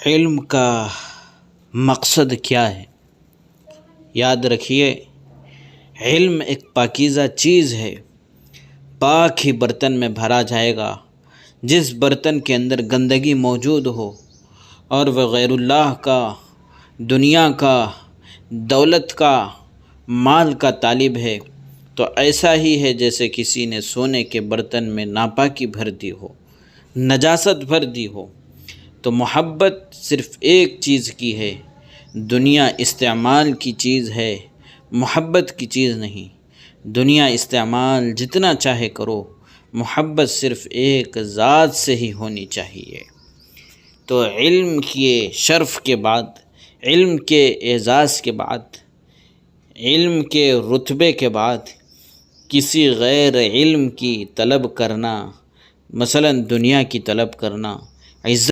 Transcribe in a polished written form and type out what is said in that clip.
علم کا مقصد کیا ہے؟ یاد رکھیے، علم ایک پاکیزہ چیز ہے، پاک ہی برتن میں بھرا جائے گا۔ جس برتن کے اندر گندگی موجود ہو اور وہ غیر اللہ کا، دنیا کا، دولت کا، مال کا طالب ہے، تو ایسا ہی ہے جیسے کسی نے سونے کے برتن میں ناپاکی بھر دی ہو، نجاست بھر دی ہو۔ تو محبت صرف ایک چیز کی ہے، دنیا استعمال کی چیز ہے، محبت کی چیز نہیں۔ دنیا استعمال جتنا چاہے کرو، محبت صرف ایک ذات سے ہی ہونی چاہیے۔ تو علم کے شرف کے بعد، علم کے اعزاز کے بعد، علم کے رتبے کے بعد کسی غیر علم کی طلب کرنا، مثلا دنیا کی طلب کرنا، عزت